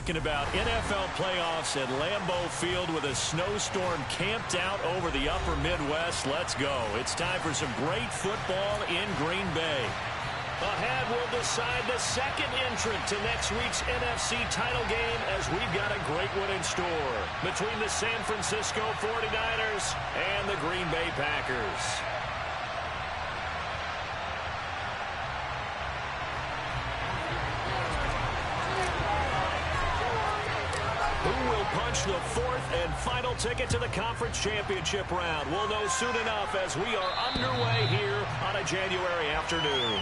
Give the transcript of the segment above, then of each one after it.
talking about NFL playoffs at Lambeau Field with a snowstorm camped out over the upper Midwest. Let's go. It's time for some great football in Green Bay. Ahead, we'll decide the second entrant to next week's NFC title game as we've got a great one in store between the San Francisco 49ers and the Green Bay Packers. Who will punch the fourth and final ticket to the conference championship round? We'll know soon enough as we are underway here on a January afternoon.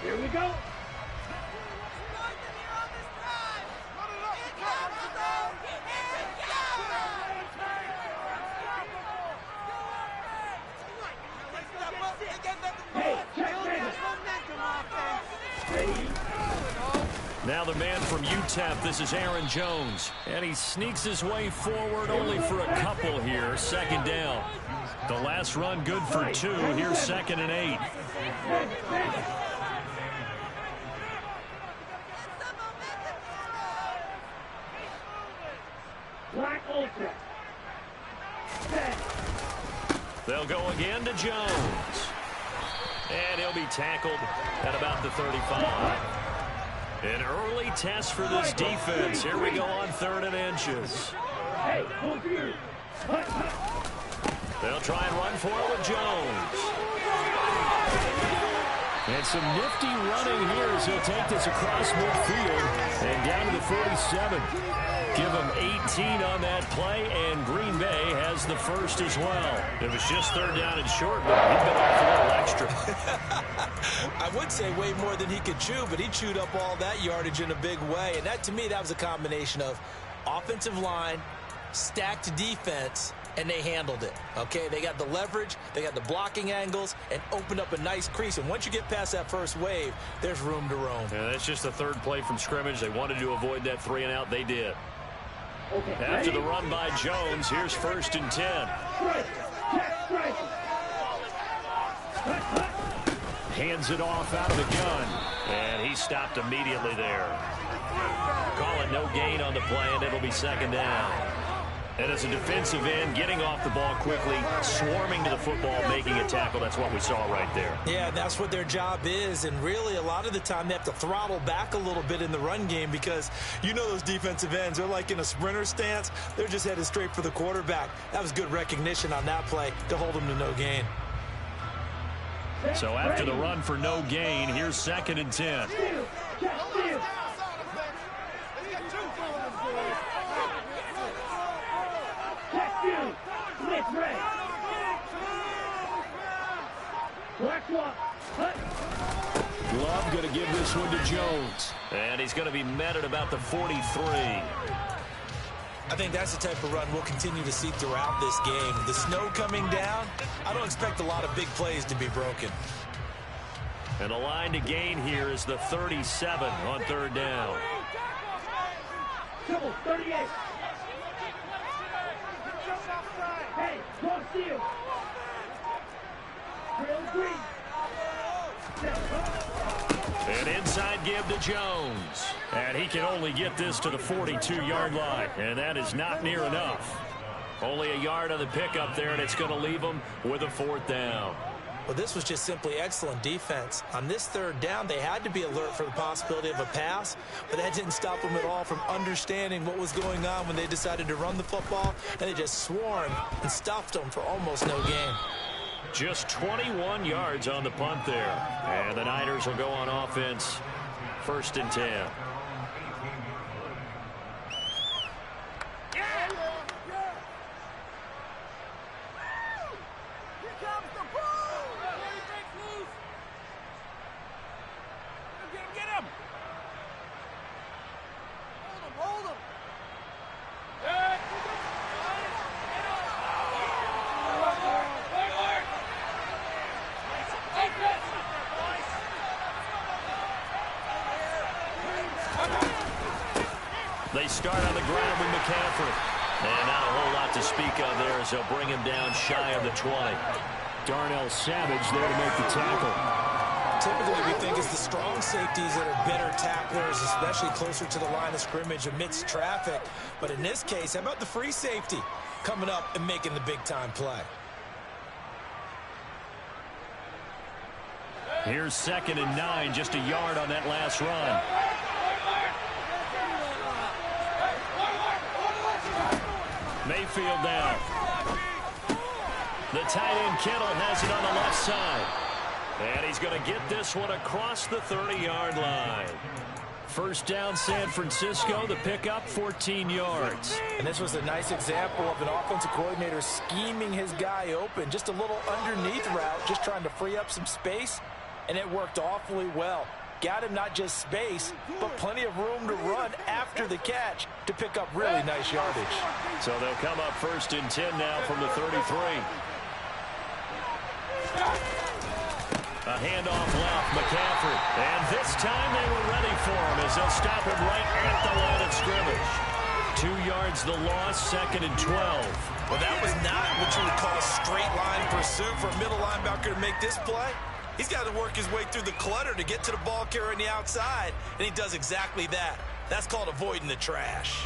Here we go. Now the man from UTEP, this is Aaron Jones. And he sneaks his way forward only for a couple here. Second down. The last run good for 2. Here's 2nd and 8. Black Ultra. They'll go again to Jones. And he'll be tackled at about the 35. An early test for this defense. Here we go on 3rd and inches. They'll try and run for it with Jones. And some nifty running here as he'll take this across midfield and down to the 47. Give him 18 on that play, and Green Bay has the first as well. It was just 3rd down and short, but he bit off a little extra. I would say way more than he could chew, but he chewed up all that yardage in a big way. And that, to me, that was a combination of offensive line, stacked defense, and they handled it. Okay, they got the leverage, they got the blocking angles, and opened up a nice crease. And once you get past that first wave, there's room to roam. Yeah, that's just the 3rd play from scrimmage. They wanted to avoid that 3 and out. They did. Okay, after the run by Jones, here's 1st and 10. Hands it off out of the gun, and he stopped immediately there. Call it no gain on the play, and it'll be 2nd down. And as a defensive end, getting off the ball quickly, swarming to the football, making a tackle, that's what we saw right there. Yeah, that's what their job is, and really a lot of the time they have to throttle back a little bit in the run game because you know those defensive ends, they're like in a sprinter stance. They're just headed straight for the quarterback. That was good recognition on that play to hold them to no gain. So after the run for no gain, here's 2nd and 10. Love going to give this one to Jones. And he's going to be met at about the 43. I think that's the type of run we'll continue to see throughout this game. The snow coming down, I don't expect a lot of big plays to be broken. And the line to gain here is the 37 on 3rd down. 38. Hey, cross you. An inside give to Jones. And he can only get this to the 42-yard line. And that is not near enough. Only a yard on the pickup there, and it's going to leave him with a 4th down. Well, this was just simply excellent defense. On this 3rd down, they had to be alert for the possibility of a pass, but that didn't stop them at all from understanding what was going on when they decided to run the football, and they just swarmed and stuffed them for almost no gain. Just 21 yards on the punt there. And the Niners will go on offense, 1st and 10. They start on the ground with McCaffrey. And not a whole lot to speak of there as they'll bring him down shy of the 20. Darnell Savage there to make the tackle. Typically, we think it's the strong safeties that are better tacklers, especially closer to the line of scrimmage amidst traffic. But in this case, how about the free safety coming up and making the big-time play? Here's 2nd and 9, just a yard on that last run. Mayfield down. The tight end Kittle has it on the left side. And he's going to get this one across the 30-yard line. First down, San Francisco. The pickup, 14 yards. And this was a nice example of an offensive coordinator scheming his guy open. Just a little underneath route, just trying to free up some space. And it worked awfully well. Got him not just space, but plenty of room to run after the catch to pick up really nice yardage. So they'll come up 1st and 10 now from the 33. A handoff left, McCaffrey. And this time they were ready for him as they'll stop him right at the line of scrimmage. 2 yards the loss, 2nd and 12. Well, that was not what you would call a straight line pursuit for a middle linebacker to make this play. He's got to work his way through the clutter to get to the ball carrier on the outside, and he does exactly that. That's called avoiding the trash.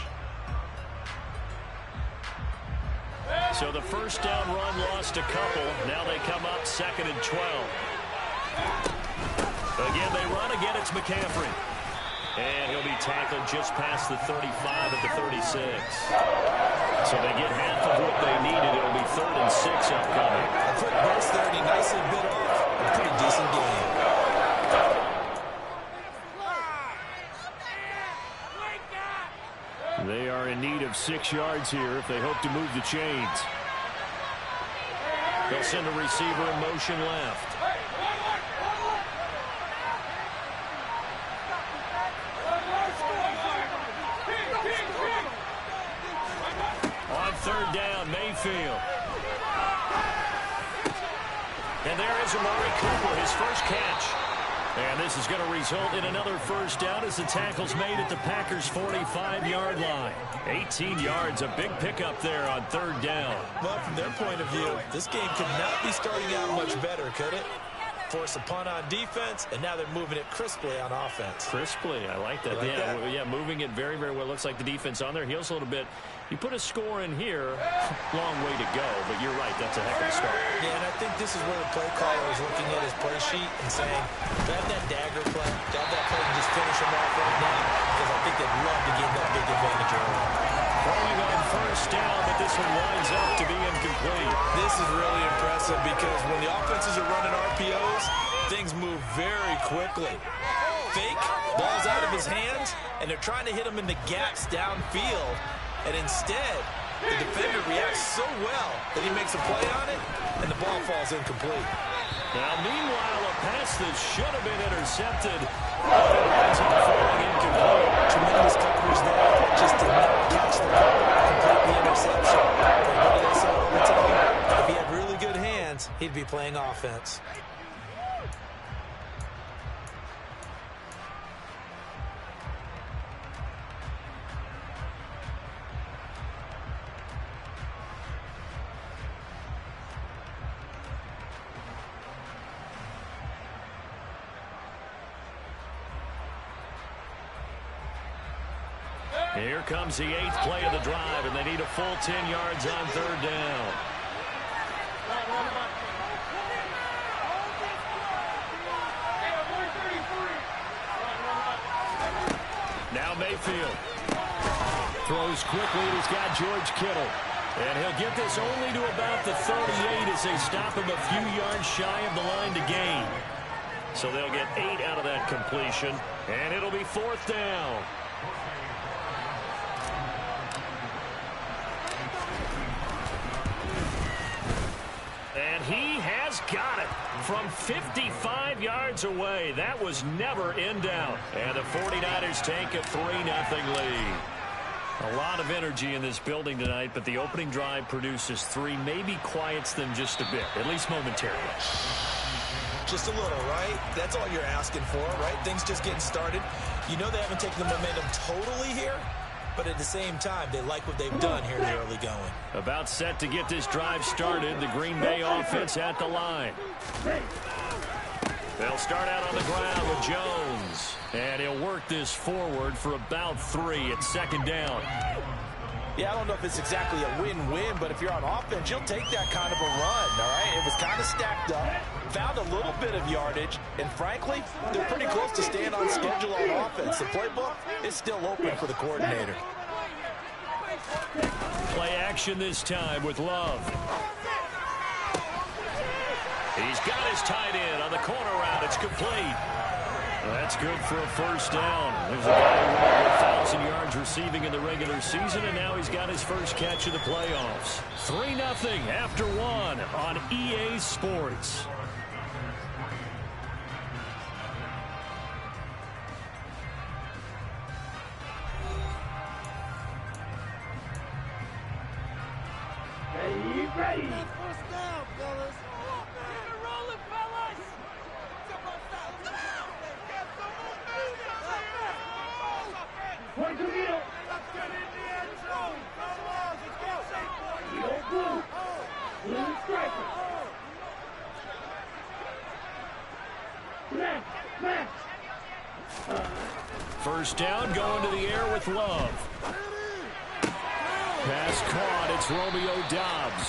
So the first down run lost a couple. Now they come up 2nd and 12. Again, they run. Again, it's McCaffrey. And he'll be tackled just past the 35 at the 36. So they get half of what they needed. It'll be 3rd and 6 upcoming. A quick burst there, and he nicely bit off a pretty decent game. They are in need of 6 yards here if they hope to move the chains. They'll send a receiver in motion left. On 3rd down, Mayfield. And there is Amari Cooper, his first catch. And this is going to result in another first down as the tackle's made at the Packers' 45-yard line. 18 yards, a big pickup there on 3rd down. Well, from their point of view, this game could not be starting out much better, could it? Force a punt on defense, and now they're moving it crisply on offense. Crisply, I like that. Yeah, moving it very, very well. Looks like the defense on their heels a little bit. You put a score in here, long way to go, but you're right, that's a heck of a start. Yeah, and I think this is where the play caller is looking at his play sheet and saying, grab that dagger play, grab that play and just finish him off right now, because I think they'd love to get that big advantage early. Throwing on first down, but this one winds up to be incomplete. This is really impressive because when the offenses are running RPOs, things move very quickly. Fake, ball's out of his hands, and they're trying to hit him in the gaps downfield. And instead, the defender reacts so well that he makes a play on it, and the ball falls incomplete. Now, meanwhile, a pass that should have been intercepted ends up falling incomplete. Tremendous coverage there. Just did not catch the ball. Complete the interception. But what did I say all the time? If he had really good hands, he'd be playing offense. Here comes the 8th play of the drive, and they need a full 10 yards on 3rd down. Now Mayfield throws quickly. He's got George Kittle. And he'll get this only to about the 38 as they stop him a few yards shy of the line to gain. So they'll get 8 out of that completion, and it'll be 4th down. And he has got it from 55 yards away. That was never in doubt. And the 49ers take a 3-0 lead. A lot of energy in this building tonight, but the opening drive produces 3, maybe quiets them just a bit, at least momentarily. Just a little, right? That's all you're asking for, right? Things just getting started. You know they haven't taken the momentum totally here, but at the same time, they like what they've done here in the early going. About set to get this drive started. The Green Bay offense at the line. They'll start out on the ground with Jones. And he'll work this forward for about 3. It's second down. Yeah, I don't know if it's exactly a win-win, but if you're on offense, you'll take that kind of a run, all right? It was kind of stacked up, found a little bit of yardage, and frankly, they're pretty close to staying on schedule on offense. The playbook is still open for the coordinator. Play action this time with Love. He's got his tight end on the corner route. It's complete. That's good for a first down. There's a guy who had 1,000 yards receiving in the regular season, and now he's got his first catch of the playoffs. 3-0 after 1 on EA Sports. Ready. First down, fellas. Get it rolling, fellas. Point to middle. Let's get in the end zone. Let's go. Middle blue. Blue striker. Left. First down, going to the air with Love. Pass caught. It's Romeo Doubs.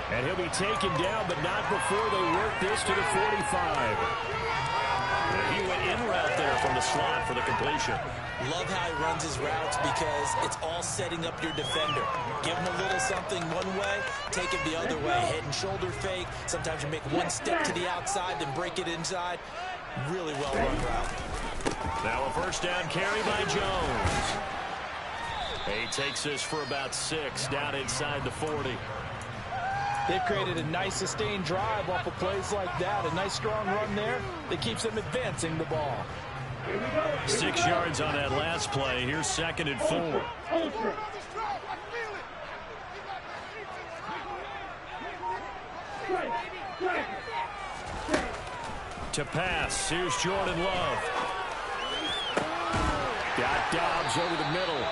And he'll be taken down, but not before they work this to the 45. And he went in route there from the slot for the completion. Love how he runs his routes because it's all setting up your defender. Give him a little something one way, take it the other way. Head and shoulder fake. Sometimes you make one step to the outside, then break it inside. Really well run route. Now a first down carry by Jones. He takes this for about 6 down inside the 40. They've created a nice sustained drive off of plays like that. A nice strong run there that keeps them advancing the ball. 6 yards on that last play. Here's 2nd and 4. Ultra. Strike. To pass. Here's Jordan Love. Got Doubs over the middle.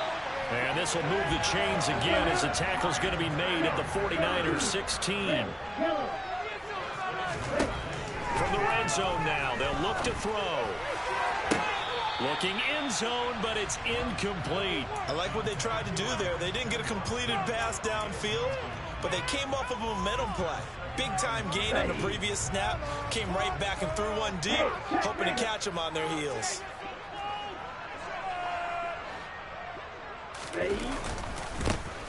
And this will move the chains again as the tackle's going to be made at the 49ers 16. From the red zone now, they'll look to throw. Looking end zone, but it's incomplete. I like what they tried to do there. They didn't get a completed pass downfield, but they came off of a momentum play. Big-time gain on the previous snap. Came right back and threw one deep, hoping to catch them on their heels.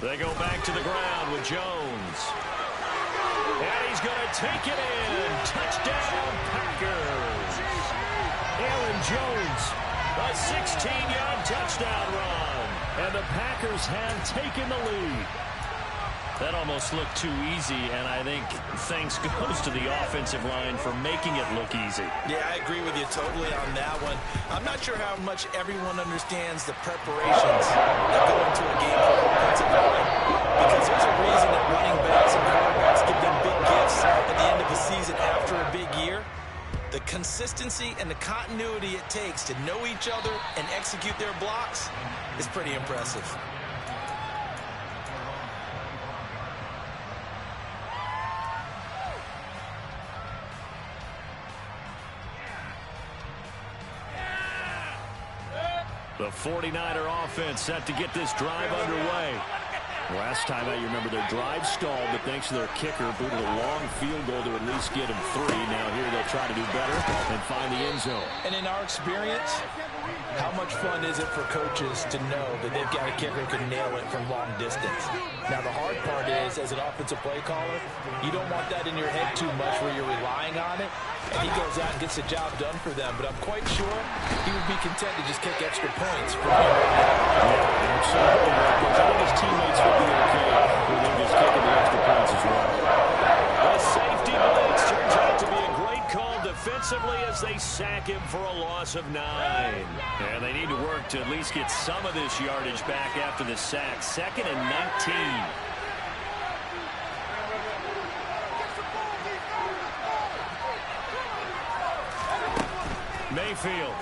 They go back to the ground with Jones. And he's going to take it in. Touchdown, Packers. Aaron Jones, a 16-yard touchdown run. And the Packers have taken the lead. That almost looked too easy, and I think thanks goes to the offensive line for making it look easy. Yeah, I agree with you totally on that one. I'm not sure how much everyone understands the preparations that go into a game for offensive line, because there's a reason that running backs and quarterbacks give them big gifts at the end of the season after a big year. The consistency and the continuity it takes to know each other and execute their blocks is pretty impressive. The 49er offense set to get this drive underway. Last time out, you remember their drive stalled, but thanks to their kicker, booted a long field goal to at least get them 3. Now here they'll try to do better and find the end zone. And in our experience, how much fun is it for coaches to know that they've got a kicker who can nail it from long distance? Now, the hard part is, as an offensive play caller, you don't want that in your head too much where you're relying on it, and he goes out and gets the job done for them. But I'm quite sure he would be content to just kick extra points from here on out. Absolutely. I think his teammates will be okay with him just kicking the extra points as well. The safety blitz turns out to be a great call defensively as they sack him for a loss of 9. And they need to work to at least get some of this yardage back after the sack. 2nd and 19. Mayfield.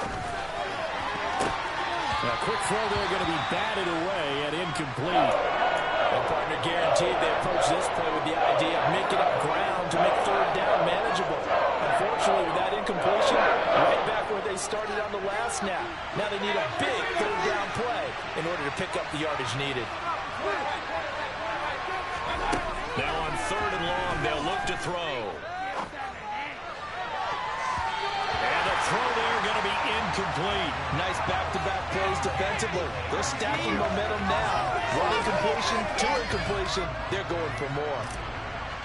A quick throw there going to be batted away and incomplete. And partner guaranteed they approach this play with the idea of making up ground to make third down manageable. Unfortunately, with that incompletion, right back where they started on the last snap. Now they need a big third down play in order to pick up the yardage needed. Now on 3rd and long, they'll look to throw. And a throw there going to be incomplete. Nice back-to-back plays defensively. They're stacking momentum now. One incompletion, 2 incompletion. They're going for more.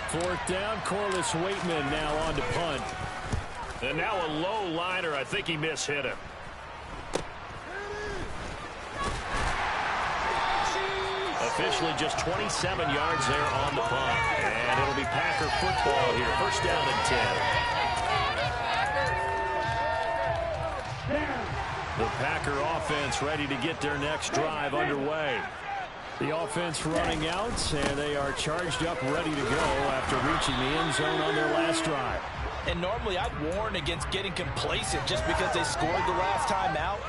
4th down, Corliss Waitman now on to punt. And now a low liner. I think he mishit him. Officially just 27 yards there on the punt. And it'll be Packer football here. 1st down and 10. The Packer offense ready to get their next drive underway. The offense running out, and they are charged up, ready to go after reaching the end zone on their last drive. And normally I'd warn against getting complacent just because they scored the last time out.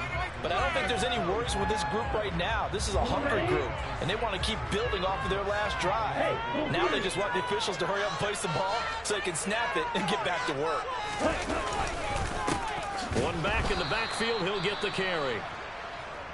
But I don't think there's any worries with this group right now. This is a hungry group, and they want to keep building off of their last drive. Now they just want the officials to hurry up and place the ball so they can snap it and get back to work. One back in the backfield, he'll get the carry.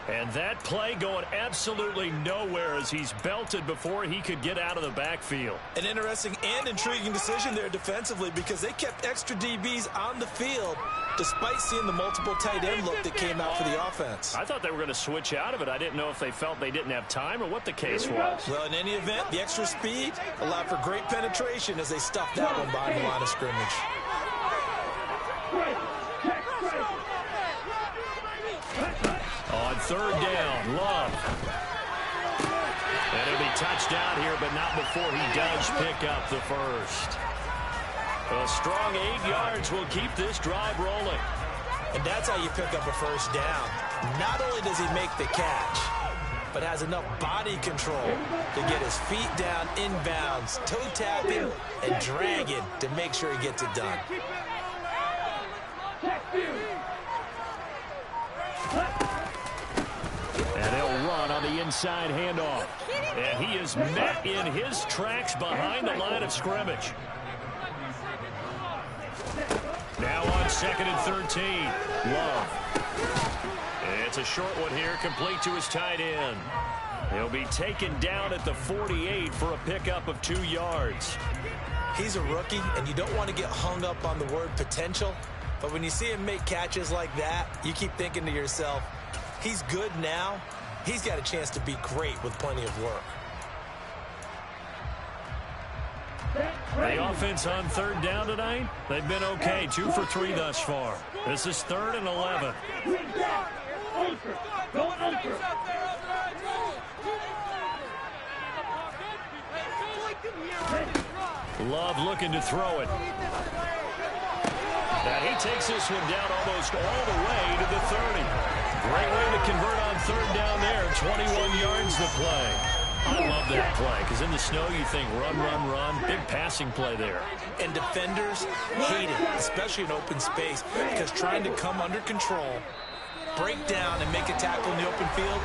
And that play going absolutely nowhere as he's belted before he could get out of the backfield. An interesting and intriguing decision there defensively because they kept extra DBs on the field despite seeing the multiple tight end look that came out for the offense. I thought they were going to switch out of it. I didn't know if they felt they didn't have time or what the case was. Well, in any event, the extra speed allowed for great penetration as they stuffed that one behind the line of scrimmage. On 3rd down, Love. And it'll be touchdown here, but not before he does pick up the first. A strong 8 yards will keep this drive rolling. And that's how you pick up a first down. Not only does he make the catch, but has enough body control to get his feet down inbounds, toe tapping and dragging to make sure he gets it done. And they'll run on the inside handoff. And he is met in his tracks behind the line of scrimmage. Now on 2nd and 13. Love. It's a short one here, complete to his tight end. He'll be taken down at the 48 for a pickup of 2 yards. He's a rookie, and you don't want to get hung up on the word potential. But when you see him make catches like that, you keep thinking to yourself, he's good now. He's got a chance to be great with plenty of work. The offense on 3rd down tonight, they've been okay. 2 for 3 thus far. This is 3rd and 11. Love looking to throw it. And he takes this one down almost all the way to the 30. Great way to convert on 3rd down there. 21 yards to play. I love that play because in the snow you think run, run, run. Big passing play there. And defenders hate it, especially in open space, because trying to come under control, break down, and make a tackle in the open field,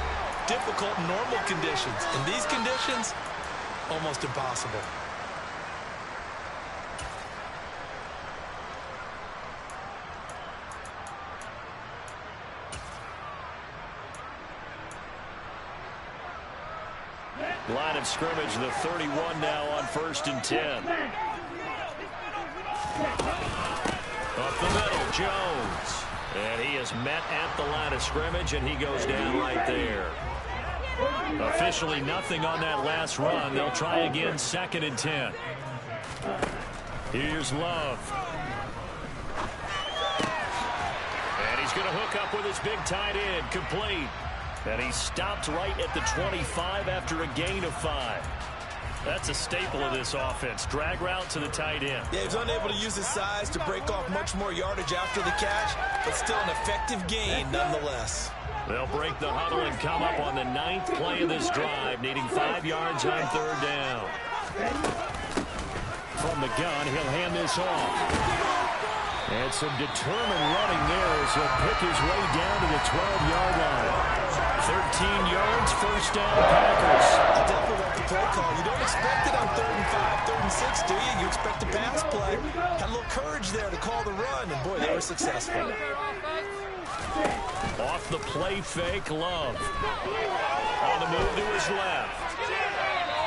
difficult in normal conditions. In these conditions, almost impossible. Line of scrimmage, the 31 now on 1st and 10. Up the middle, Jones. And he is met at the line of scrimmage, and he goes down right there. Officially nothing on that last run. They'll try again, 2nd and 10. Here's Love. And he's going to hook up with his big tight end, complete. And he stopped right at the 25 after a gain of 5. That's a staple of this offense. Drag route to the tight end. Yeah, he's unable to use his size to break off much more yardage after the catch, but still an effective gain nonetheless. They'll break the huddle and come up on the 9th play of this drive, needing 5 yards on 3rd down. From the gun, he'll hand this off. And some determined running there as he'll pick his way down to the 12-yard line. yards, first down, Packers. I definitely like the play call. You don't expect it on 3rd and 5, 3rd and 6, do you? You expect a pass play. Had a little courage there to call the run, and boy, they were successful. Off the play fake, Love. On the move to his left.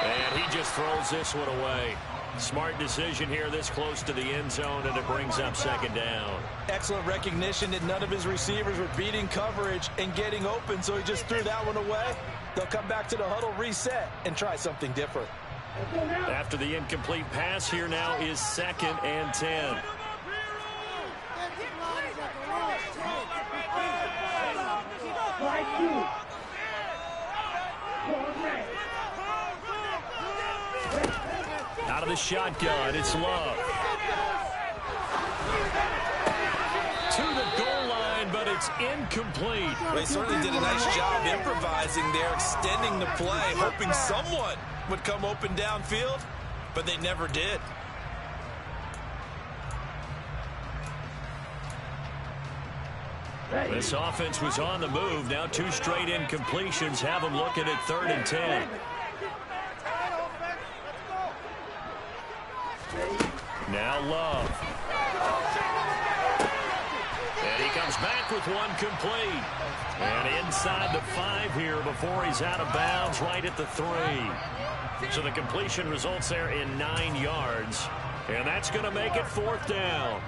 And he just throws this one away. Smart decision here this close to the end zone, and it brings up 2nd down. Excellent recognition that none of his receivers were beating coverage and getting open, so he just threw that one away. They'll come back to the huddle, reset, and try something different. After the incomplete pass, here now is 2nd and 10. Out of the shotgun, it's Love. To the goal line, but it's incomplete. They certainly did a nice job improvising there, extending the play, hoping someone would come open downfield, but they never did. This offense was on the move. Now 2 straight incompletions have them looking at 3rd and 10. Now Love. And he comes back with one complete. And inside the 5 here before he's out of bounds, right at the 3. So the completion results there in 9 yards. And that's going to make it 4th down.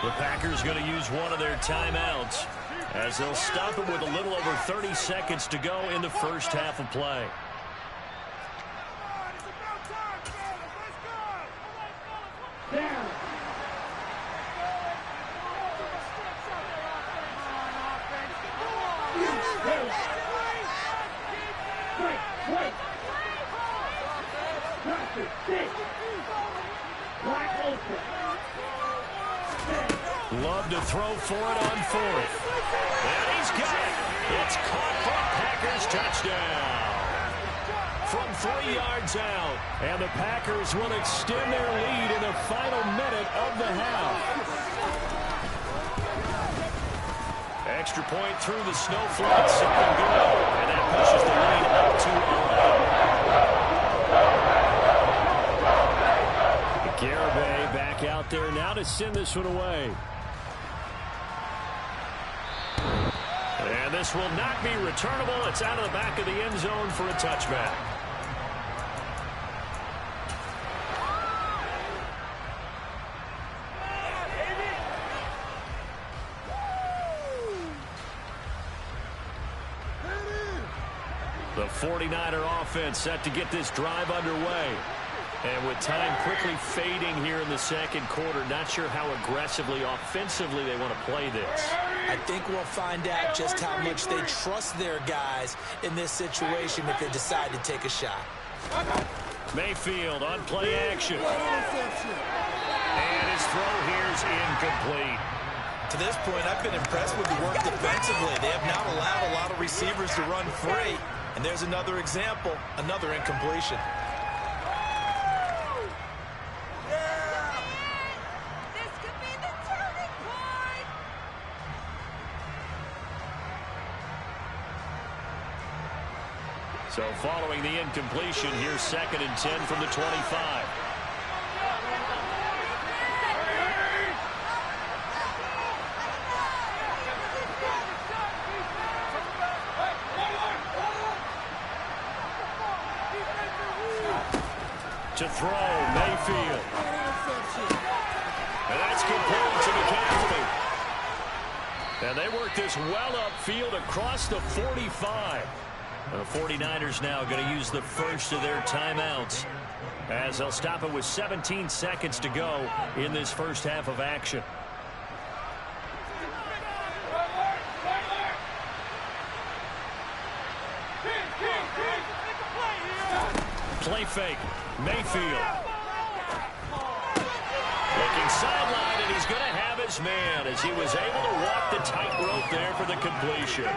The Packers going to use one of their timeouts as they'll stop it with a little over 30 seconds to go in the first half of play. Love to throw for it on 4th. And he's got it. It's caught for a Packers touchdown. From 3 yards out. And the Packers will extend their lead in the final minute of the half. Extra point through the snowflake. 2nd goal. And that pushes the lead up to 11. Garibay back out there now to send this one away. And this will not be returnable. It's out of the back of the end zone for a touchback. The 49er offense set to get this drive underway. And with time quickly fading here in the 2nd quarter, not sure how aggressively, offensively they want to play this. I think we'll find out just how much they trust their guys in this situation if they decide to take a shot. Mayfield on play action. And his throw here is incomplete. To this point, I've been impressed with the work defensively. They have not allowed a lot of receivers to run free. And there's another example, another incompletion. So following the incompletion, here's 2nd and 10 from the 25. To throw, Mayfield. And that's complete to McCaffrey. And they work this well upfield across the 45. The 49ers now going to use the first of their timeouts as they'll stop it with 17 seconds to go in this first half of action. play fake. Mayfield. Looking sideline, and he's going to have his man as he was able to walk the tightrope there for the completion.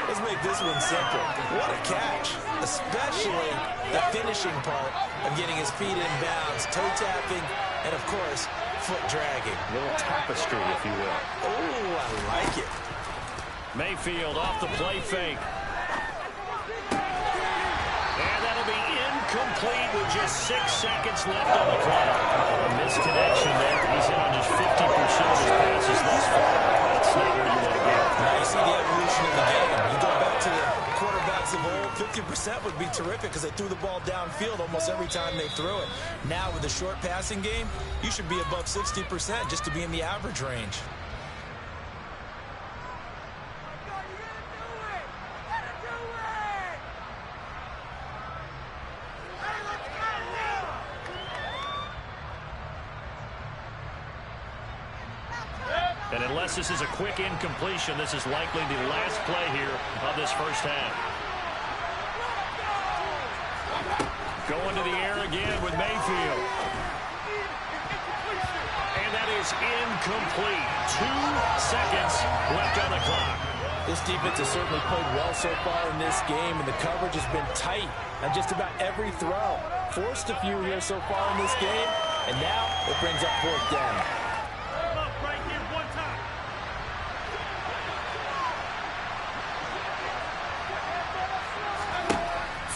Let's make this one simple. What a catch, especially the finishing part of getting his feet in bounds, toe tapping, and of course, foot dragging. A little tapestry, if you will. Oh, I like it. Mayfield off the play fake. And that'll be incomplete with just 6 seconds left on the clock. A misconnection there. He's in on just 50% of his passes thus far. That's not where you want to get. Now you see the evolution of the game. You go back to the quarterbacks of old, 50% would be terrific because they threw the ball downfield almost every time they threw it. Now with the short passing game, you should be above 60% just to be in the average range. And unless this is a quick incompletion, this is likely the last play here of this first half. Going to the air again with Mayfield. And that is incomplete. 2 seconds left on the clock. This defense has certainly played well so far in this game, and the coverage has been tight on just about every throw. Forced a few here so far in this game, and now it brings up 4th down.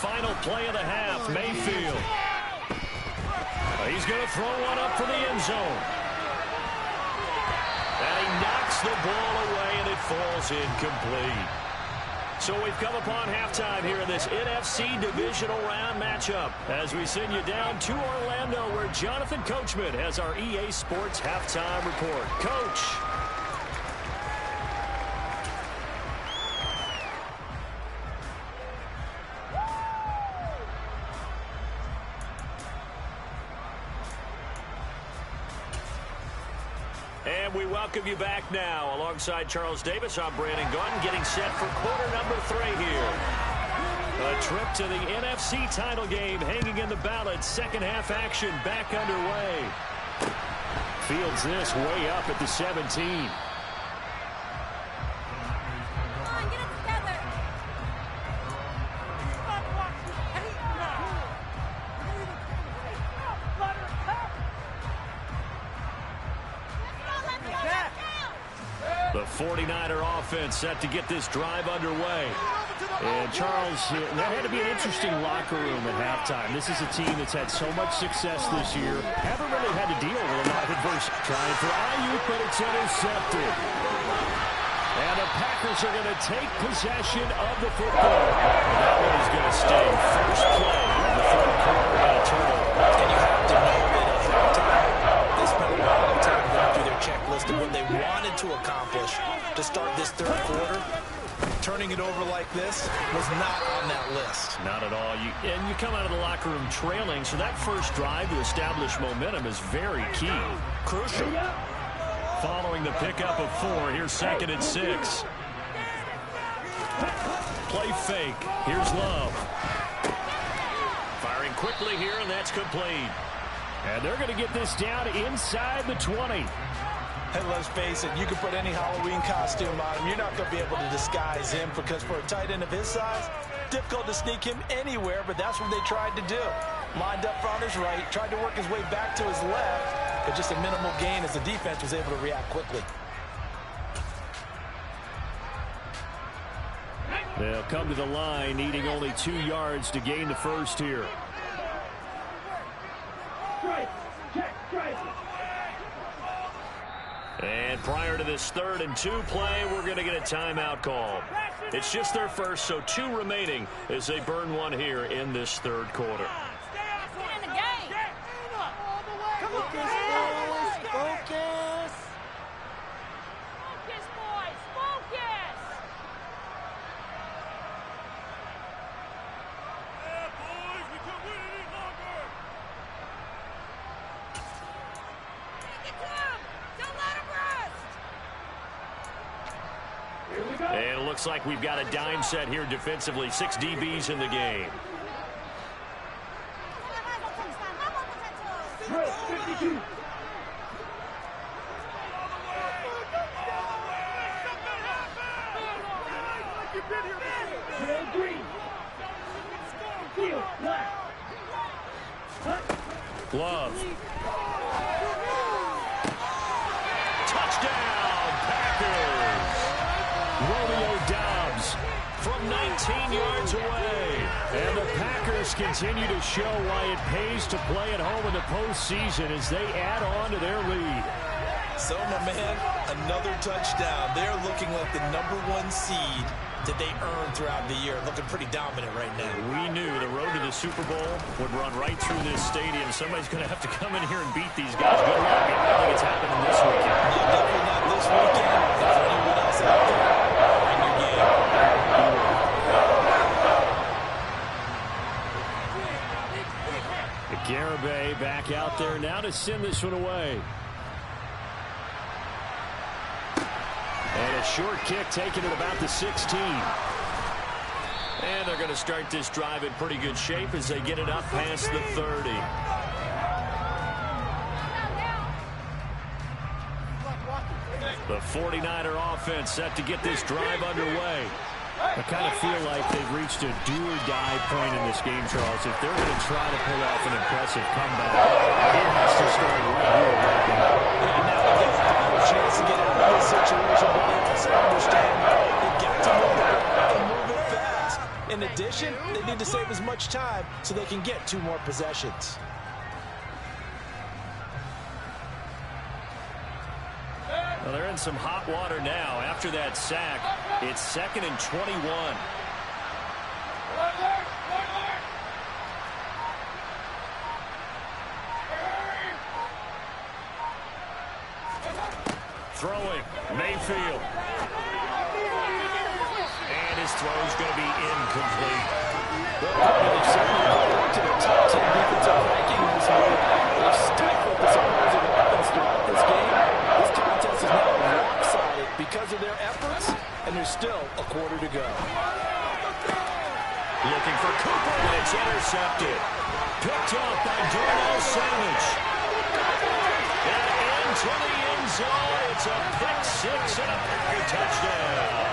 Final play of the half, Mayfield. He's going to throw one up for the end zone. And he knocks the ball away, and it falls incomplete. So we've come upon halftime here in this NFC Divisional Round matchup as we send you down to Orlando, where Jonathan Coachman has our EA Sports Halftime Report. Coach. And we welcome you back now. Alongside Charles Davis, I'm Brandon Gaudin, getting set for quarter number 3 here. A trip to the NFC title game hanging in the balance. Second half action back underway. Fields this way up at the 17. The 49er offense set to get this drive underway. And Charles, that had to be an interesting locker room at halftime. This is a team that's had so much success this year. Haven't really had to deal with a lot of adversity. Trying for Ayuk, but it's intercepted. And the Packers are going to take possession of the football. And that one is going to stay first play of the third quarter and a turnover. And you have to know that at halftime, they spent a lot of time going through their checklist of what they wanted to accomplish to start this third quarter. Turning it over like this was not on that list. Not at all. And you come out of the locker room trailing, so that first drive to establish momentum is very key. Crucial. Following the pickup of 4, here's 2nd and 6. Play fake. Here's Love. Firing quickly here, and that's complete. And they're going to get this down inside the 20. And let's face it, you can put any Halloween costume on him. You're not going to be able to disguise him because for a tight end of his size, difficult to sneak him anywhere, but that's what they tried to do. Lined up on his right, tried to work his way back to his left, but just a minimal gain as the defense was able to react quickly. They'll come to the line, needing only 2 yards to gain the first here. Strike. Check. Strike. And prior to this 3rd and 2 play, we're going to get a timeout call. It's just their first, so 2 remaining as they burn one here in this third quarter. Get in the game. Come on. Focus, boys. Focus. Yeah, boys. We can't win any longer. Take it to him. Don't let him rest. Here we go. And it looks like we've got a dime set here defensively. 6 DBs in the game. Shoot. Drill green. Field black. Glove. Touchdown, Packers. Romeo Doubs from 19 yards away. And the Packers continue to show why it pays to play at home in the postseason as they add on to their lead. So, my man, another touchdown. They're looking like the #1 seed that they earned throughout the year. Looking pretty dominant right now. We knew the road to the Super Bowl would run right through this stadium. Somebody's going to have to come in here and beat these guys. Good luck. I don't think it's happening this weekend. No, definitely not this weekend. If there's anyone else out there, in your game. Garibay back out there now to send this one away. And a short kick taken at about the 16. And they're going to start this drive in pretty good shape as they get it up past the 30. The 49er offense set to get this drive underway. I kind of feel like they've reached a do-or-die point in this game, Charles. If they're going to try to pull off an impressive comeback, it has to start right here, right now. Yeah, now they've got a chance to get out of this situation, but they also understand they've got to move the ball and move it fast. In addition, they need to save as much time so they can get 2 more possessions. Well, they're in some hot water now. After that sack, it's 2nd and 21. Throwing, Mayfield. And his throw's going to be incomplete. They've certainly got to the top 10 defensive ranking this week. They've stifled this opposing offense throughout this game. This contest is now rock solid because of their efforts, and there's still a quarter to go. Looking for Cooper, and it's intercepted. Picked off by Darnell Savage. And into the end zone. It's a pick 6 and a Packer touchdown.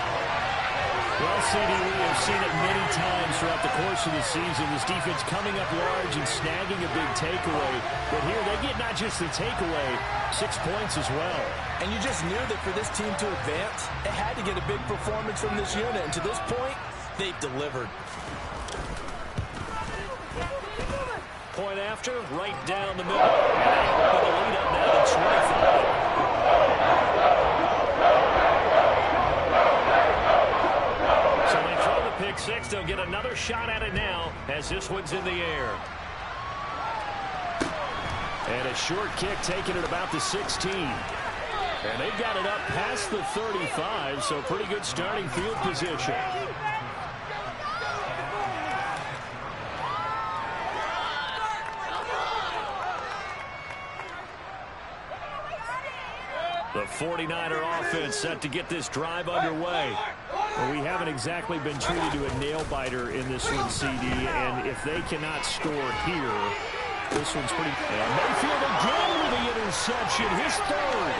Well, CD, we have seen it many times throughout the course of the season. This defense coming up large and snagging a big takeaway. But here they get not just the takeaway, 6 points as well. And you just knew that for this team to advance, it had to get a big performance from this unit. And to this point, they've delivered. Point after, right down the middle. And they open the lead up now to 25. Pick 6, they'll get another shot at it now as this one's in the air. And a short kick taken at about the 16. And they've got it up past the 35, so pretty good starting field position. The 49er offense set to get this drive underway. Well, we haven't exactly been treated to a nail-biter in this one, CD, and if they cannot score here, this one's pretty... And Mayfield again with the interception, his 3rd.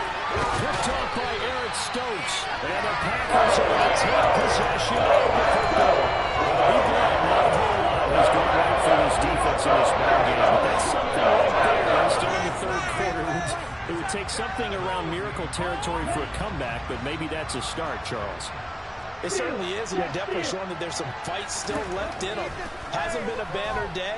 Picked off by Eric Stokes. And the Packers are going to take possession of the football. Be glad not a whole lot has gone right for this defense in this ballgame, but that's something right there. Still in the 3rd quarter. It would take something around miracle territory for a comeback, but maybe that's a start, Charles. It certainly is, and they're definitely showing that there's some fight still left in them. Hasn't been a banner day.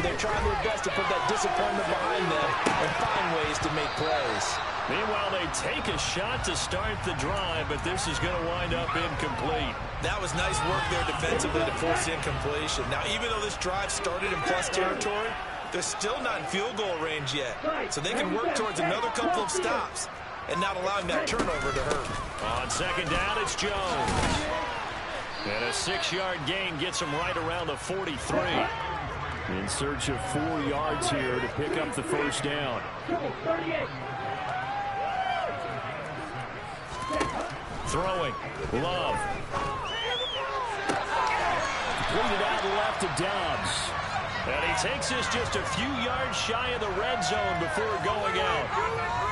They're trying their best to put that disappointment behind them and find ways to make plays. Meanwhile, they take a shot to start the drive, but this is going to wind up incomplete. That was nice work there defensively to force incompletion. Now, even though this drive started in plus territory, they're still not in field goal range yet. So they can work towards another couple of stops and not allowing that turnover to hurt. On 2nd down, it's Jones. And a 6-yard gain gets him right around the 43. In search of 4 yards here to pick up the 1st down. Throwing. Love. Completed out left to Doubs. And he takes this just a few yards shy of the red zone before going out.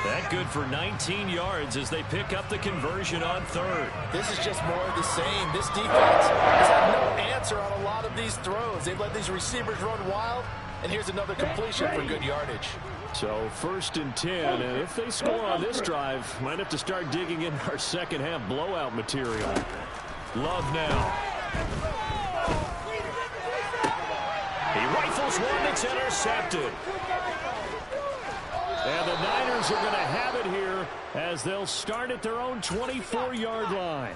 That good for 19 yards as they pick up the conversion on third. This is just more of the same. This defense has had no answer on a lot of these throws. They've let these receivers run wild, and here's another completion for good yardage. So 1st and 10, and if they score on this drive, might have to start digging in our second half blowout material. Love now. He rifles one that's intercepted. And the Niners are going to have it here as they'll start at their own 24-yard line.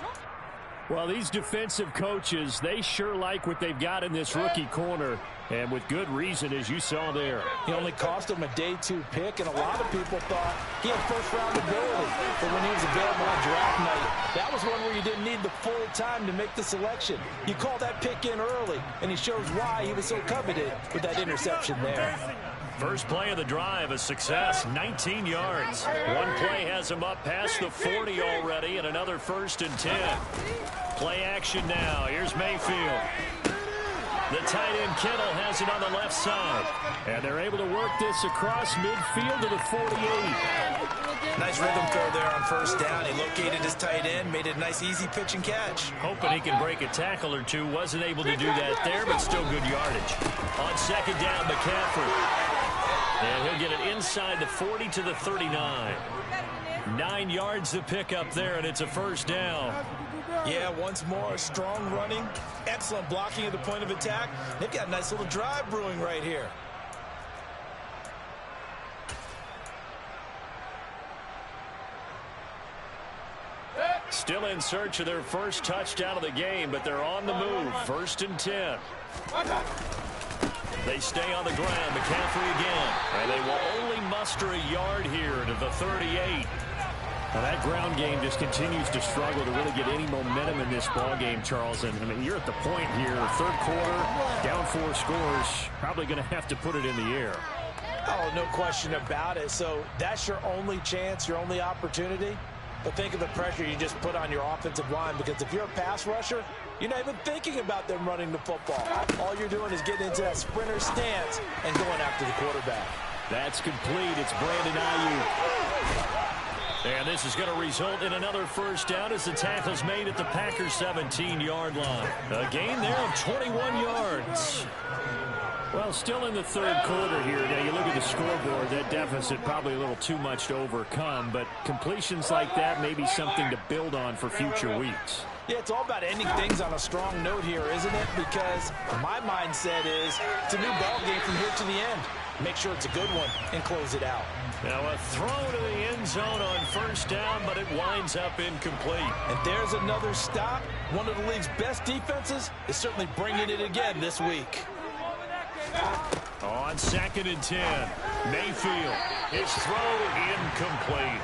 Well, these defensive coaches, they sure like what they've got in this rookie corner, and with good reason, as you saw there. He only cost him a day 2 pick, and a lot of people thought he had first-round ability. But when he was available on draft night, that was one where you didn't need the full time to make the selection. You call that pick in early, and he shows why he was so coveted with that interception there. First play of the drive, a success, 19 yards. One play has him up past the 40 already, and another 1st and 10. Play action now. Here's Mayfield. The tight end Kittle has it on the left side. And they're able to work this across midfield to the 48. Nice rhythm throw there on 1st down. He located his tight end, made it a nice easy pitch and catch. Hoping he can break a tackle or two. Wasn't able to do that there, but still good yardage. On 2nd down, McCaffrey. And he'll get it inside the 40 to the 39. 9 yards to pick up there, and it's a 1st down. Yeah, once more, strong running, excellent blocking at the point of attack. They've got a nice little drive brewing right here. Still in search of their first touchdown of the game, but they're on the move. 1st and 10. They stay on the ground. McCaffrey again. And they will only muster a yard here to the 38. Now that ground game just continues to struggle to really get any momentum in this ball game, Charles. And I mean, you're at the point here, 3rd quarter, down 4 scores, probably going to have to put it in the air. Oh, no question about it. So that's your only chance, your only opportunity. But think of the pressure you just put on your offensive line, because if you're a pass rusher, you're not even thinking about them running the football. All you're doing is getting into that sprinter stance and going after the quarterback. That's complete. It's Brandon Ayuk. And this is going to result in another 1st down as the tackle's made at the Packers' 17-yard line. A gain there of 21 yards. Well, still in the 3rd quarter here. Now, you look at the scoreboard, that deficit probably a little too much to overcome, but completions like that may be something to build on for future weeks. Yeah, it's all about ending things on a strong note here, isn't it? Because my mindset is it's a new ball game from here to the end. Make sure it's a good one and close it out. Now a throw to the end zone on 1st down, but it winds up incomplete. And there's another stop. One of the league's best defenses is certainly bringing it again this week. On 2nd and 10, Mayfield. His throw incomplete.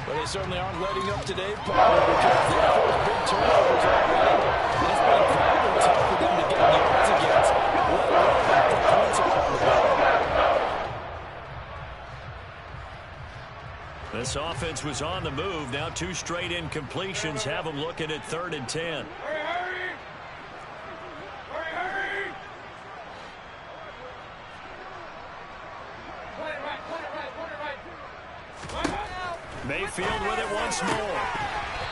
Well, they certainly aren't letting up today, Paul, because they've forced big turnovers already. And it's been incredibly tough for them to get yards against, let alone put points on the board. This offense was on the move. Now 2 straight incompletions have them looking at 3rd and 10. Mayfield with it once more.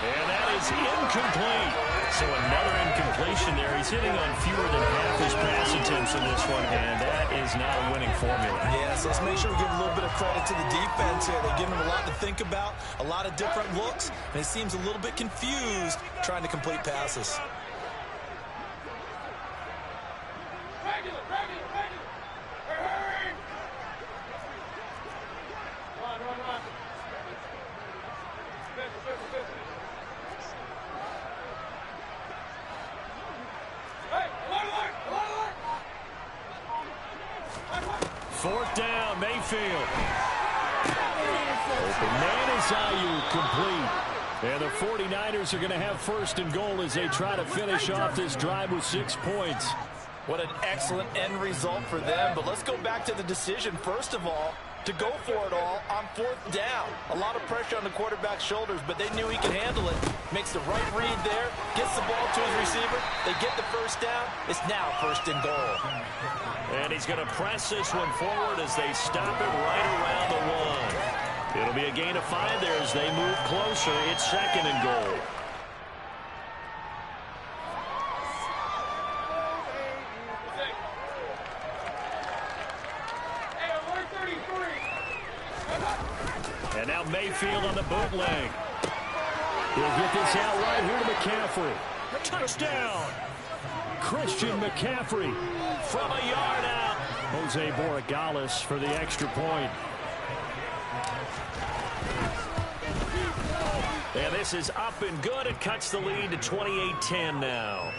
And that is incomplete. So another incompletion there. He's hitting on fewer than half his pass attempts in this one, and that is not a winning formula. Yes, let's make sure we give a little bit of credit to the defense here. They've given him a lot to think about, a lot of different looks, and he seems a little bit confused trying to complete passes. Fourth down, Mayfield. Open man is Ayuk, complete. And the 49ers are going to have 1st and goal as they try to finish off this drive with 6 points. What an excellent end result for them. But let's go back to the decision. First of all, to go for it all on 4th down. A lot of pressure on the quarterback's shoulders, but they knew he could handle it. Makes the right read there, gets the ball to his receiver. They get the first down. It's now 1st and goal. And he's going to press this one forward as they stop it right around the 1. It'll be a gain of 5 there as they move closer. It's 2nd and goal. And now Mayfield on the bootleg. He'll get this out right here to McCaffrey. Touchdown! Christian McCaffrey from a yard out. Jose Borregales for the extra point. And this is up and good. It cuts the lead to 28-10 now.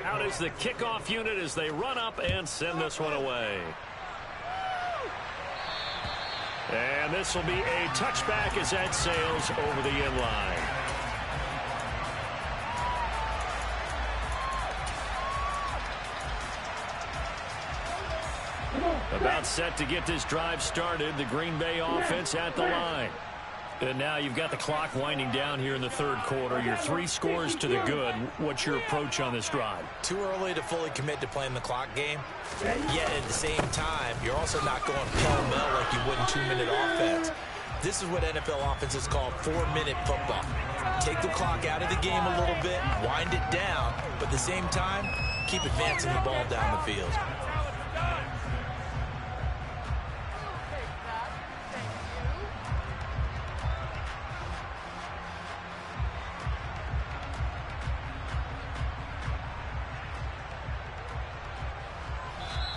Out is the kickoff unit as they run up and send this one away. And this will be a touchback as that sails over the end line. About set to get this drive started. The Green Bay offense at the line. And now you've got the clock winding down here in the 3rd quarter. Your 3 scores to the good. What's your approach on this drive? Too early to fully commit to playing the clock game. Yet at the same time, you're also not going pell-mell like you would in 2-minute offense. This is what NFL offenses call 4-minute football. Take the clock out of the game a little bit, wind it down, but at the same time, keep advancing the ball down the field.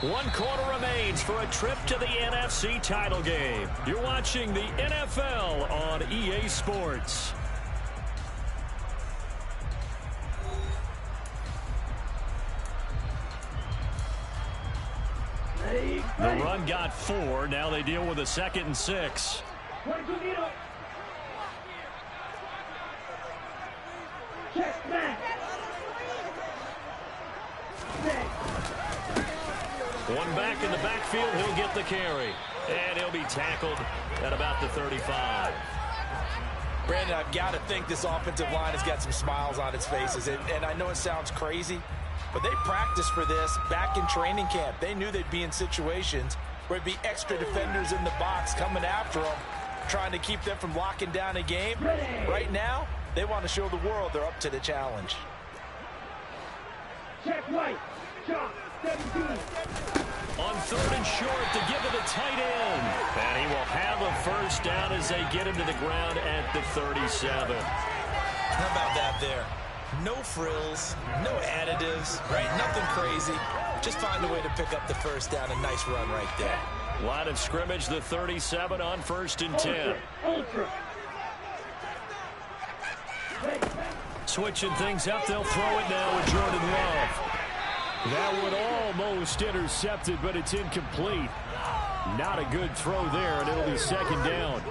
One quarter remains for a trip to the NFC title game. You're watching the NFL on EA Sports. The run got 4. Now they deal with a 2nd and 6. Check back. One back in the backfield. He'll get the carry. And he'll be tackled at about the 35. Brandon, I've got to think this offensive line has got some smiles on its faces. And I know it sounds crazy, but they practiced for this back in training camp. They knew they'd be in situations where it'd be extra defenders in the box coming after them, trying to keep them from locking down a game. Right now, they want to show the world they're up to the challenge. Check right. Shot. 17. On 3rd and short to give to the tight end. And he will have a first down as they get him to the ground at the 37. How about that there? No frills, no additives, right? Nothing crazy. Just find a way to pick up the first down. A nice run right there. Line of scrimmage, the 37 on 1st and 10. Ultra. Switching things up, they'll throw it now with Jordan Love. That one almost intercepted, but it's incomplete. Not a good throw there, and it'll be 2nd down.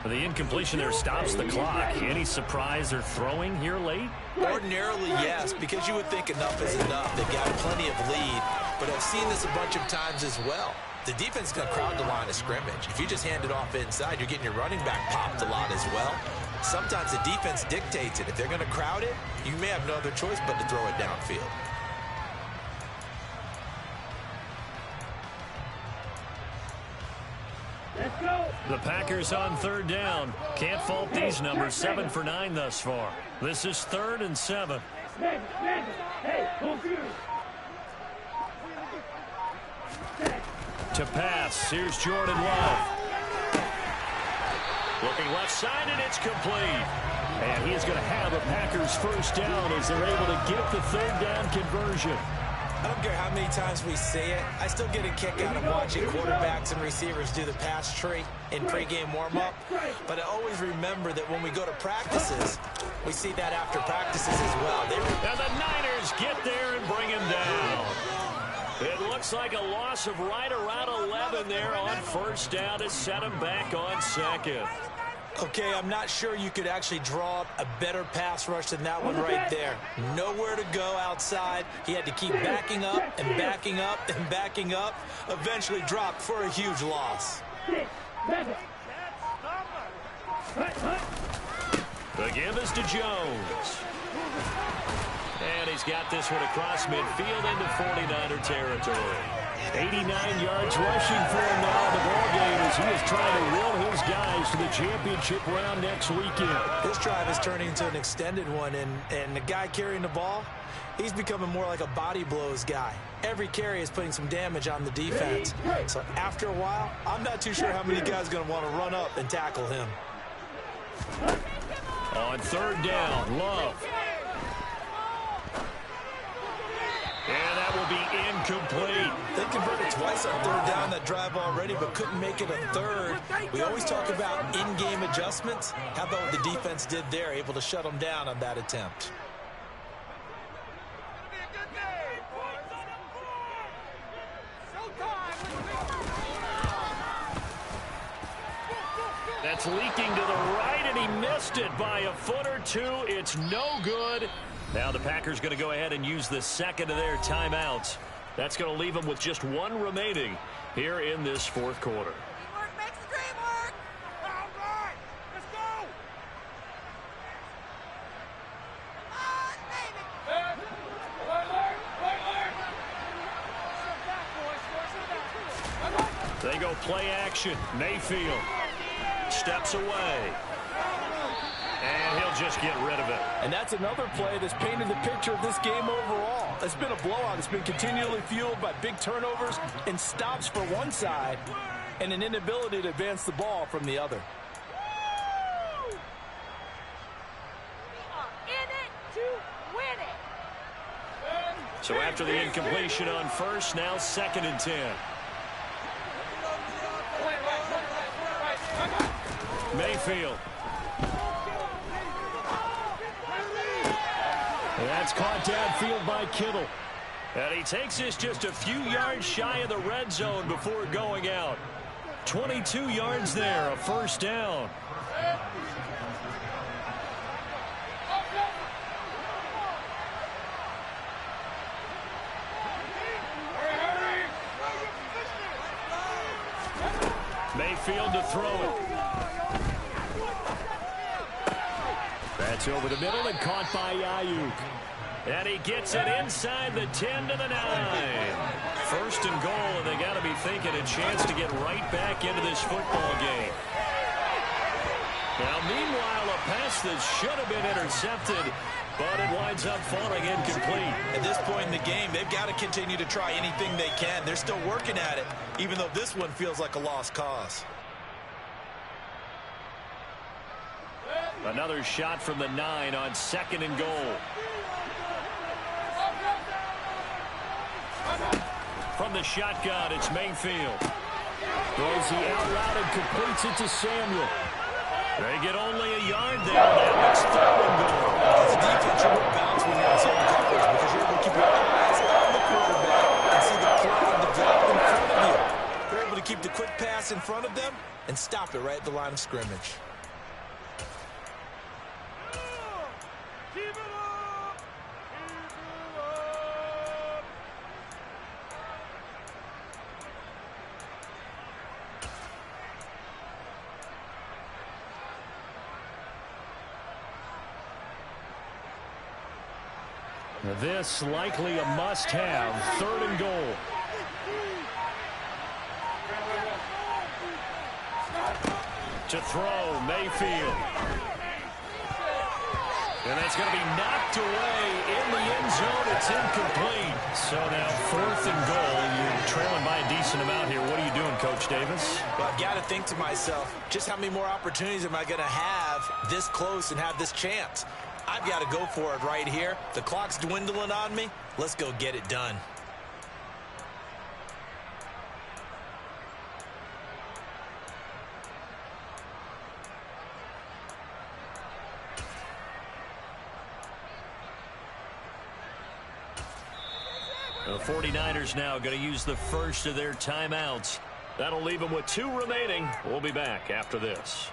The incompletion there stops the clock. Any surprise they're throwing here late? Ordinarily, yes, because you would think enough is enough. They've got plenty of lead, but I've seen this a bunch of times as well. The defense is going to crowd the line of scrimmage. If you just hand it off inside, you're getting your running back popped a lot as well. Sometimes the defense dictates it. If they're going to crowd it, you may have no other choice but to throw it downfield. Let's go. The Packers on 3rd down. Can't fault these numbers. 7 for 9 thus far. This is 3rd and 7. Hey, confused. To pass. Here's Jordan Love. Looking left side, and it's complete. And he is going to have a Packers first down as they're able to get the 3rd down conversion. I don't care how many times we say it, I still get a kick out of watching quarterbacks and receivers do the pass tree in pregame warm-up. But I always remember that when we go to practices, we see that after practices as well. And the Niners get there and bring him down. It looks like a loss of right around 11 there on 1st down to set him back on 2nd. Okay, I'm not sure you could actually draw up a better pass rush than that one right there. Nowhere to go outside. He had to keep backing up and backing up and backing up. Eventually dropped for a huge loss. 6, 7. The give is to Jones. And he's got this one across midfield into 49er territory. 89 yards rushing for him now in the ballgame as he is trying to will his guys to the championship round next weekend. This drive is turning into an extended one, and the guy carrying the ball, he's becoming more like a body blows guy. Every carry is putting some damage on the defense. So after a while, I'm not too sure how many guys are going to want to run up and tackle him. On third down, Love. And that will be incomplete. They converted twice on third down that drive already, but couldn't make it a third. We always talk about in-game adjustments. How about what the defense did there, able to shut them down on that attempt? That's leaking to the right, and he missed it by a foot or two. It's no good. Now the Packers going to go ahead and use the second of their timeouts. That's going to leave them with just one remaining here in this fourth quarter. Teamwork makes the dream work. All right, let's go. They go play action. Mayfield steps away. And he'll just get rid of it. And that's another play that's painted the picture of this game overall. It's been a blowout. It's been continually fueled by big turnovers and stops for one side and an inability to advance the ball from the other. We are in it to win it. So after the incompletion on first, now 2nd and 10. Mayfield. That's caught downfield by Kittle. And he takes this just a few yards shy of the red zone before going out. 22 yards there, a first down. Mayfield to throw it. That's over the middle and caught by Ayuk. And he gets it inside the 10 to the 9. First and goal, and they got to be thinking a chance to get right back into this football game. Now, meanwhile, a pass that should have been intercepted, but it winds up falling incomplete. At this point in the game, they've got to continue to try anything they can. They're still working at it, even though this one feels like a lost cause. Another shot from the 9 on 2nd and goal. From the shotgun, it's Mayfield. Throws the out route and completes it to Samuel. They get only a yard there. Now it's 3rd and goal. As a defense, you're more balanced when you're in zone coverage because you're able to keep your eyes on the quarterback and see the play develop in front of you. You're able to keep the quick pass in front of them and stop it right at the line of scrimmage. Keep it up. Keep it up. This likely a must-have. 3rd and goal. To throw, Mayfield. And that's going to be knocked away in the end zone. It's incomplete. So now 4th and goal. You're trailing by a decent amount here. What are you doing, Coach Davis? Well, I've got to think to myself, just how many more opportunities am I going to have this close and have this chance? I've got to go for it right here. The clock's dwindling on me. Let's go get it done. The 49ers now going to use the first of their timeouts. That'll leave them with 2 remaining. We'll be back after this.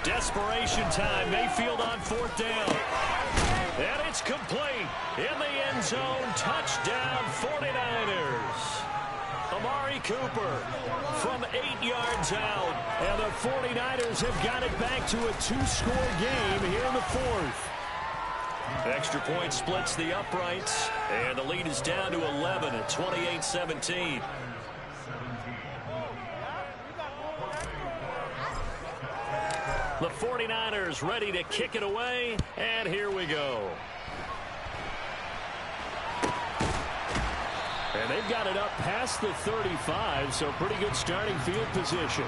Desperation time. Mayfield on 4th down. And it's complete. In the end zone. Touchdown 49ers. Amari Cooper from 8 yards out. And the 49ers have got it back to a 2-score game here in the 4th. Extra point splits the uprights. And the lead is down to 11 at 28-17. The 49ers ready to kick it away. And here we go. And they've got it up past the 35, so pretty good starting field position.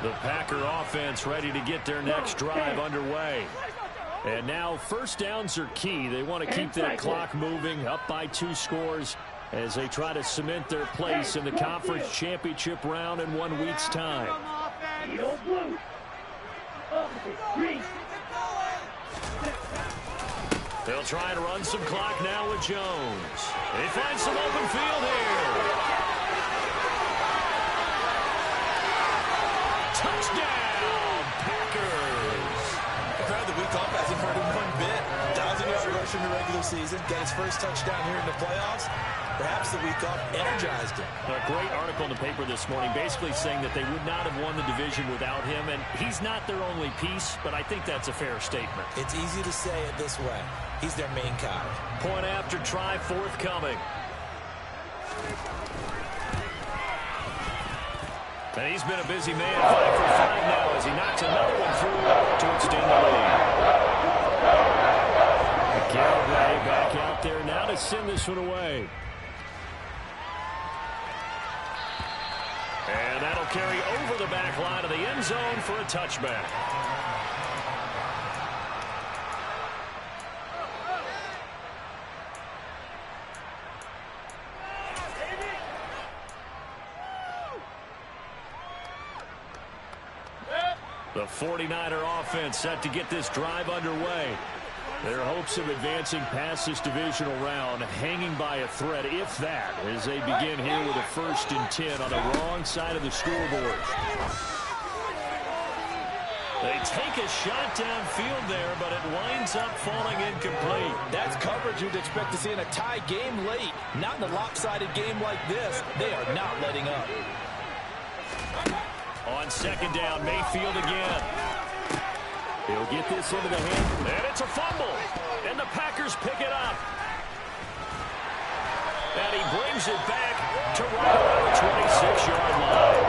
The Packer offense ready to get their next drive underway. And now 1st downs are key. They want to keep that clock moving, up by 2 scores as they try to cement their place in the conference championship round in 1 week's time. They'll try and run some clock now with Jones. They find some open field here. Touchdown, Packers. The week off hasn't hurt him one bit. 1,000-yard rush in the regular season. Got his first touchdown here in the playoffs. Perhaps the week off energized him. A great article in the paper this morning basically saying that they would not have won the division without him. And he's not their only piece, but I think that's a fair statement. It's easy to say it this way. He's their main guy. Point after try forthcoming. And he's been a busy man, 5 for 5 now as he knocks another one through to extend the lead. Galloway back out there now to send this one away. And that'll carry over the back line of the end zone for a touchback. The 49er offense set to get this drive underway. Their hopes of advancing past this divisional round hanging by a thread, if that, as they begin here with a 1st and 10 on the wrong side of the scoreboard. They take a shot downfield there, but it winds up falling incomplete. That's coverage you'd expect to see in a tie game late. Not in a lopsided game like this. They are not letting up. On 2nd down, Mayfield again. He'll get this into the hand, and it's a fumble. And the Packers pick it up. And he brings it back to right around the 26-yard line.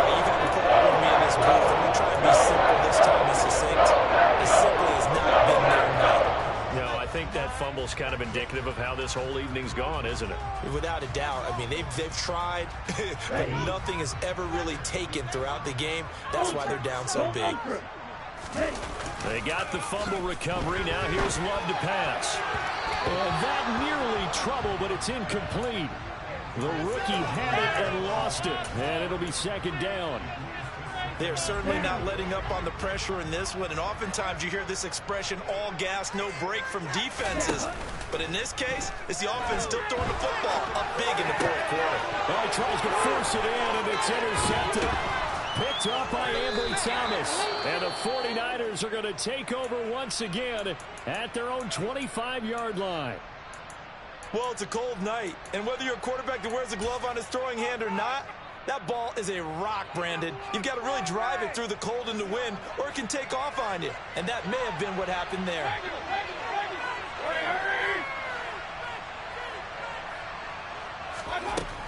You got to put up with me in this booth. I'm going to try and be simple this time and succinct. It simply has not been their night. No, I think that fumble's kind of indicative of how this whole evening's gone, isn't it? Without a doubt. I mean, they've tried, but nothing has ever really taken throughout the game. That's why they're down so big. They got the fumble recovery. Now here's Love to pass. And that nearly trouble, but it's incomplete. The rookie had it and lost it. And it'll be 2nd down. They are certainly not letting up on the pressure in this one. And oftentimes you hear this expression, all gas, no break from defenses. But in this case, it's the offense still throwing the football up big in the 4th quarter. Well, he tries to force it in, and it's intercepted. Picked up by Ambry Thomas. And the 49ers are going to take over once again at their own 25-yard line. Well, it's a cold night. And whether you're a quarterback that wears a glove on his throwing hand or not, that ball is a rock, Brandon. You've got to really drive it through the cold and the wind, or it can take off on you. And that may have been what happened there.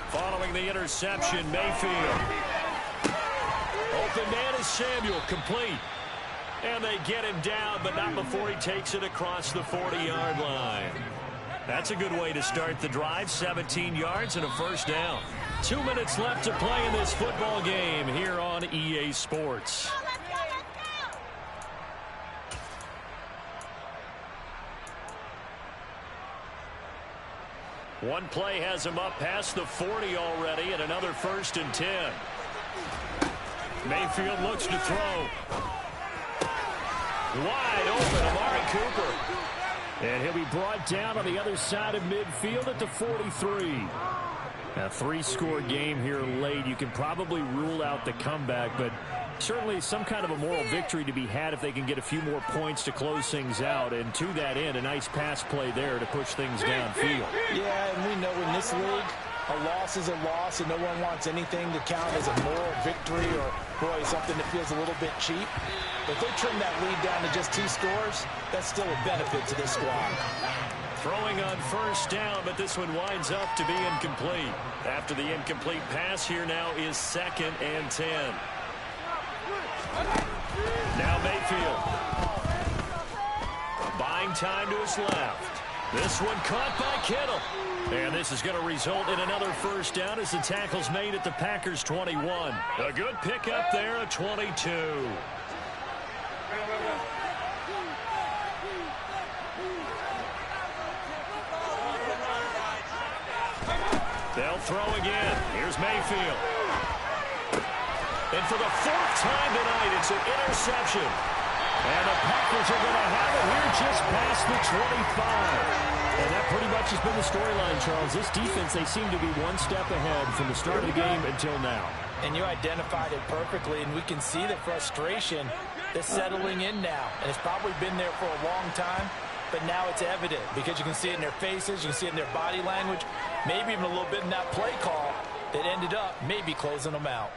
Following the interception, Mayfield. Open man is Samuel, complete. And they get him down, but not before he takes it across the 40-yard line. That's a good way to start the drive. 17 yards and a 1st down. 2 minutes left to play in this football game here on EA Sports. One play has him up past the 40 already, and another 1st and 10. Mayfield looks to throw. Wide open, Amari Cooper. And he'll be brought down on the other side of midfield at the 43. A 3-score game here late. You can probably rule out the comeback, but certainly some kind of a moral victory to be had if they can get a few more points to close things out. And to that end, a nice pass play there to push things downfield. Yeah, and we know in this league, a loss is a loss, and no one wants anything to count as a moral victory or, boy, something that feels a little bit cheap. But if they trim that lead down to just 2 scores, that's still a benefit to this squad. Throwing on first down, but this one winds up to be incomplete. After the incomplete pass, here now is 2nd and 10. Now Mayfield. Buying time to his left. This one caught by Kittle. And this is going to result in another first down as the tackle's made at the Packers' 21. A good pickup there at 22. They'll throw again. Here's Mayfield. And for the 4th time tonight, it's an interception. And the Packers are going to have it here just past the 25. And that pretty much has been the storyline, Charles. This defense, they seem to be one step ahead from the start of the game until now. And you identified it perfectly, and we can see the frustration that's settling in now. And it's probably been there for a long time, but now it's evident because you can see it in their faces, you can see it in their body language, maybe even a little bit in that play call that ended up maybe closing them out.